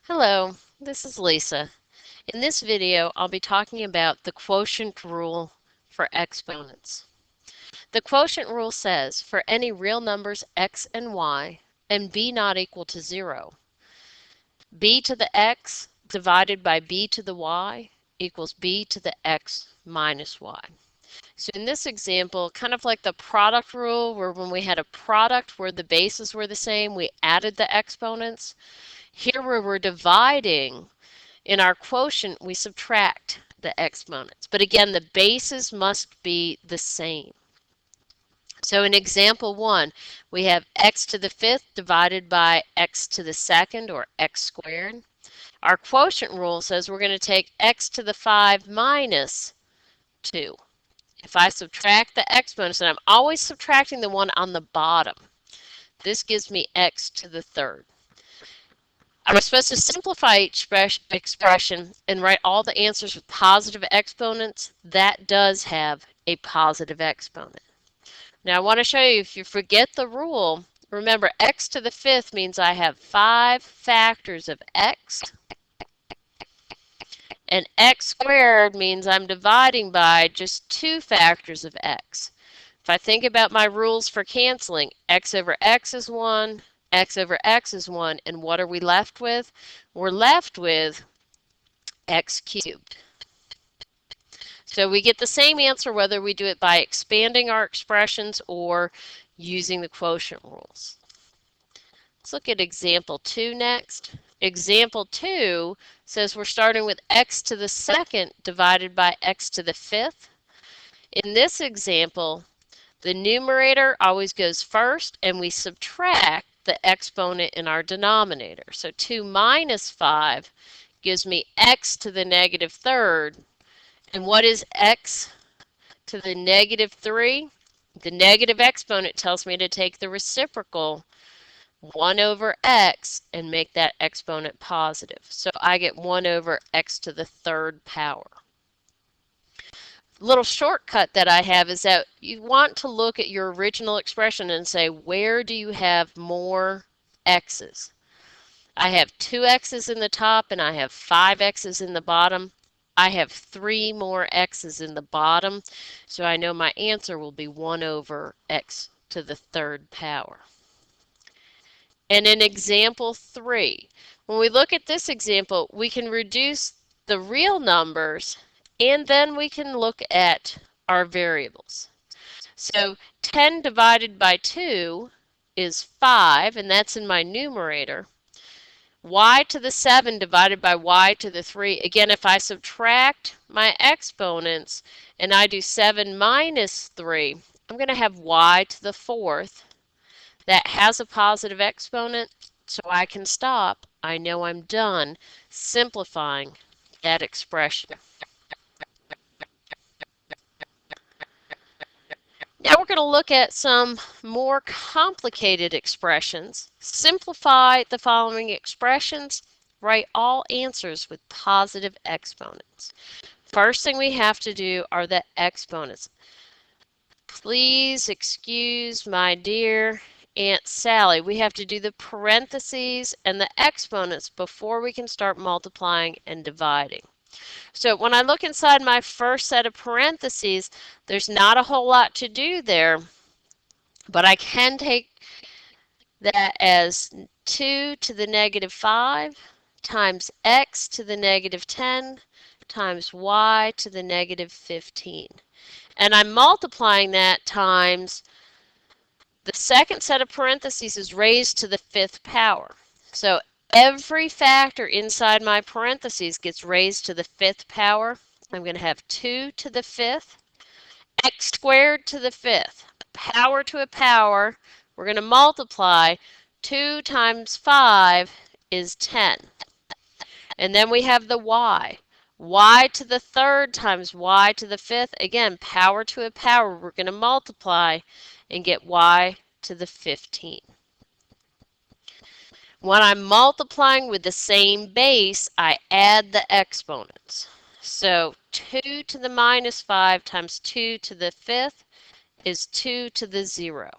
Hello, this is Lisa. In this video, I'll be talking about the quotient rule for exponents. The quotient rule says for any real numbers x and y and b not equal to 0, b to the x divided by b to the y equals b to the x minus y. So in this example, kind of like the product rule where when we had a product where the bases were the same, we added the exponents. Here where we're dividing, in our quotient, we subtract the exponents. But again, the bases must be the same. So in example 1, we have x to the 5th divided by x to the 2nd, or x squared. Our quotient rule says we're going to take x to the 5 minus 2. If I subtract the exponents, and I'm always subtracting the one on the bottom, this gives me x to the 3rd. I was supposed to simplify each expression and write all the answers with positive exponents. That does have a positive exponent. Now I want to show you, if you forget the rule, remember x to the 5th means I have 5 factors of x, and x squared means I'm dividing by just 2 factors of x. If I think about my rules for canceling, x over x is 1, x over x is 1, and what are we left with? We're left with x cubed. So we get the same answer whether we do it by expanding our expressions or using the quotient rules. Let's look at example 2 next. Example 2 says we're starting with x to the 2nd divided by x to the 5th. In this example, the numerator always goes first, and we subtract the exponent in our denominator. So 2 minus 5 gives me x to the negative 3rd. And what is x to the negative 3? The negative exponent tells me to take the reciprocal, 1 over x, and make that exponent positive. So I get 1 over x to the 3rd power. Little shortcut that I have is that you want to look at your original expression and say, where do you have more x's? I have 2 x's in the top and I have 5 x's in the bottom. I have 3 more x's in the bottom, so I know my answer will be 1 over x to the 3rd power. And in example 3, when we look at this example, we can reduce the real numbers, and then we can look at our variables. So 10 divided by 2 is 5, and that's in my numerator. Y to the 7 divided by y to the 3. Again, if I subtract my exponents and I do 7 minus 3, I'm going to have y to the 4th. That has a positive exponent, so I can stop. I know I'm done simplifying that expression. Now we're going to look at some more complicated expressions. Simplify the following expressions. Write all answers with positive exponents. First thing we have to do are the exponents. Please excuse my dear Aunt Sally. We have to do the parentheses and the exponents before we can start multiplying and dividing. So when I look inside my first set of parentheses, there's not a whole lot to do there, but I can take that as 2 to the negative 5 times x to the negative 10 times y to the negative 15. And I'm multiplying that times the second set of parentheses is raised to the 5th power. So every factor inside my parentheses gets raised to the 5th power. I'm going to have 2 to the 5th, x squared to the 5th. Power to a power, we're going to multiply. 2 times 5 is 10. And then we have the y. Y to the 3rd times y to the 5th. Again, power to a power. We're going to multiply and get y to the 15. When I'm multiplying with the same base, I add the exponents. So 2 to the minus 5 times 2 to the 5th is 2 to the 0.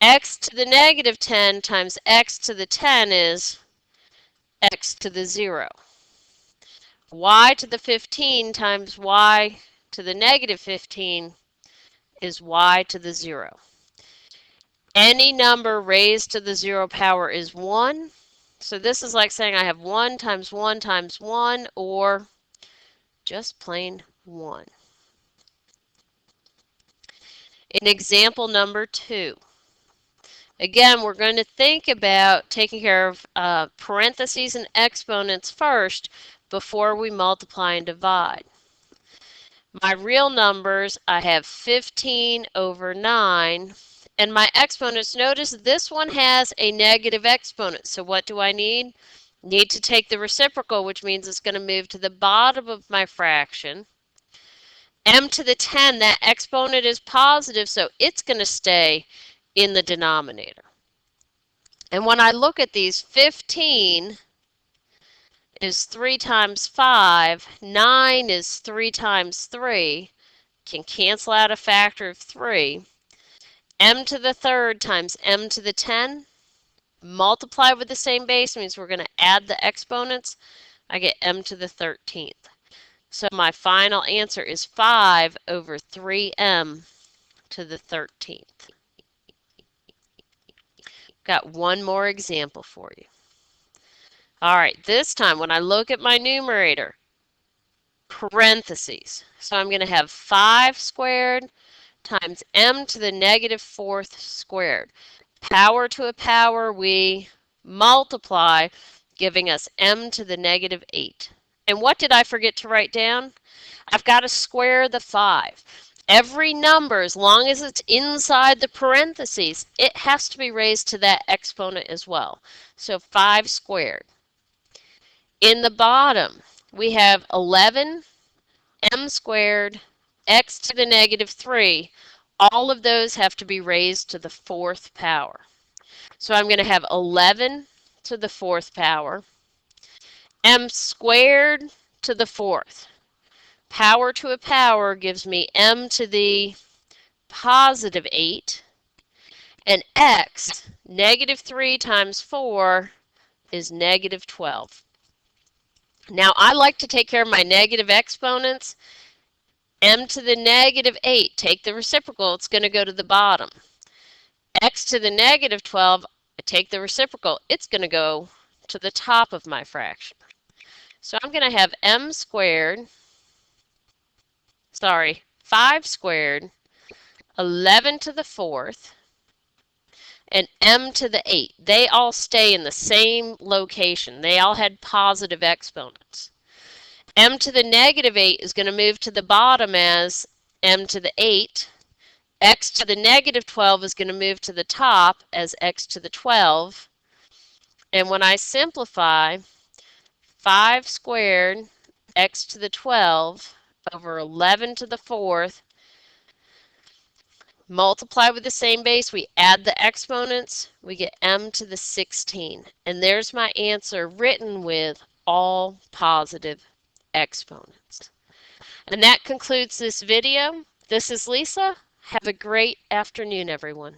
X to the negative 10 times x to the 10 is x to the 0. Y to the 15 times y to the negative 15 is y to the 0. Any number raised to the 0 power is 1. So this is like saying I have 1 times 1 times 1, or just plain 1. In example number 2, again, we're going to think about taking care of parentheses and exponents first before we multiply and divide. My real numbers, I have 15 over 9. And my exponents, notice this one has a negative exponent. So what do I need? Need to take the reciprocal, which means it's going to move to the bottom of my fraction. M to the 10, that exponent is positive, so it's going to stay in the denominator. And when I look at these, 15 is 3 times 5, 9 is 3 times 3, can cancel out a factor of 3. M to the 3rd times M to the 10, multiply with the same base means we're going to add the exponents. I get M to the 13th. So my final answer is 5 over 3M to the 13th. Got one more example for you. All right, this time when I look at my numerator, parentheses. So I'm going to have 5 squared times m to the negative 4th squared. Power to a power, we multiply, giving us m to the negative 8. And what did I forget to write down? I've got to square the 5. Every number, as long as it's inside the parentheses, it has to be raised to that exponent as well. So 5 squared. In the bottom, we have 11 m squared x to the negative 3. All of those have to be raised to the 4th power. So I'm going to have 11 to the 4th power, m squared to the 4th. Power to a power gives me m to the positive 8, and x, negative 3 times 4, is negative 12. Now I like to take care of my negative exponents. M to the negative 8, take the reciprocal, it's going to go to the bottom. X to the negative 12, I take the reciprocal, it's going to go to the top of my fraction. So I'm going to have m squared, 5 squared, 11 to the 4th, and m to the 8. They all stay in the same location. They all had positive exponents. M to the negative 8 is going to move to the bottom as m to the 8. X to the negative 12 is going to move to the top as x to the 12. And when I simplify, 5 squared x to the 12 over 11 to the 4th, multiply with the same base, we add the exponents, we get m to the 16. And there's my answer written with all positive exponents. And that concludes this video. This is Lisa. Have a great afternoon, everyone.